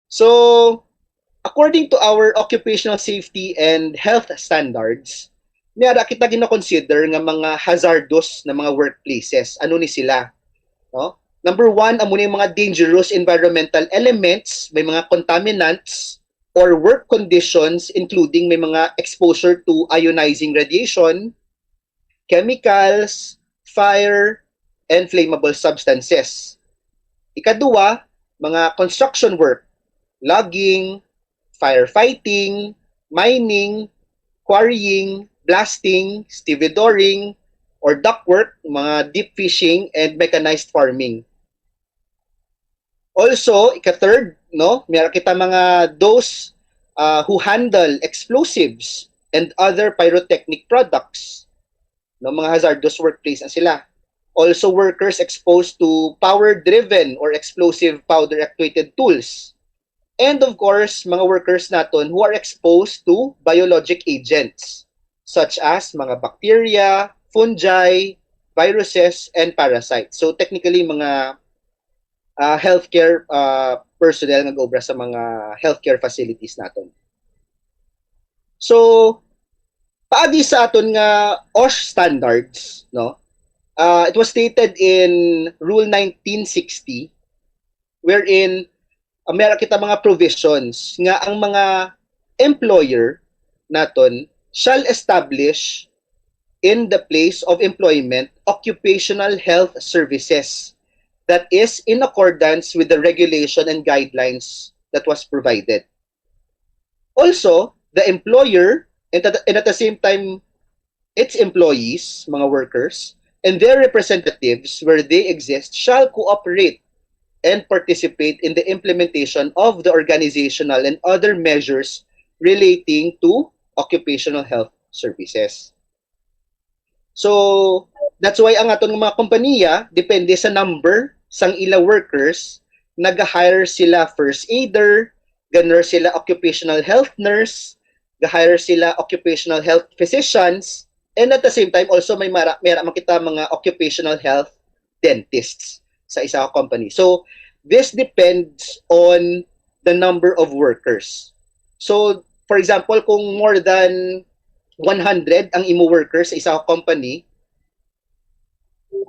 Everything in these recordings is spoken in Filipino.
So, according to our occupational safety and health standards, niara kita gina-consider nga mga hazardous na mga workplaces. Ano ni sila? No? Number one, amo yung mga dangerous environmental elements, may mga contaminants, or work conditions including may mga exposure to ionizing radiation, chemicals, fire, and flammable substances. Ikaduwa, mga construction work, logging, firefighting, mining, quarrying, blasting, stevedoring, or ductwork, mga deep fishing, and mechanized farming. Also, ika-third, no, meron kita mga those who handle explosives and other pyrotechnic products. No, mga hazardous workplace na sila. Also, workers exposed to power-driven or explosive powder-actuated tools. And of course, mga workers naton who are exposed to biologic agents such as mga bacteria, fungi, viruses, and parasites. So technically, mga healthcare personnel nga gobra sa mga healthcare facilities naton. So, paagi sa aton nga OSH standards, no? It was stated in Rule 1960 wherein meron kita mga provisions nga ang mga employer naton shall establish in the place of employment occupational health services that is in accordance with the regulation and guidelines that was provided. Also, the employer and at the same time its employees, mga workers, and their representatives where they exist shall cooperate and participate in the implementation of the organizational and other measures relating to occupational health services. So, that's why ang aton mga kompanya, depende sa number sang ila workers, nag-hire sila first aider, ganun sila occupational health nurse, ga-hire sila occupational health physicians, and at the same time also may mara makita mga occupational health dentists sa isa company. So, this depends on the number of workers. So, for example, kung more than 100 ang imo workers sa isa company,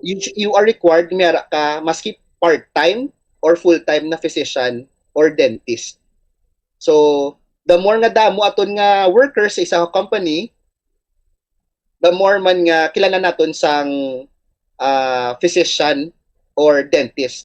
you are required mera ka maski part-time or full-time na physician or dentist. So, the more nga damo aton nga workers sa isa company, the more man nga kilala naton sang physician or dentist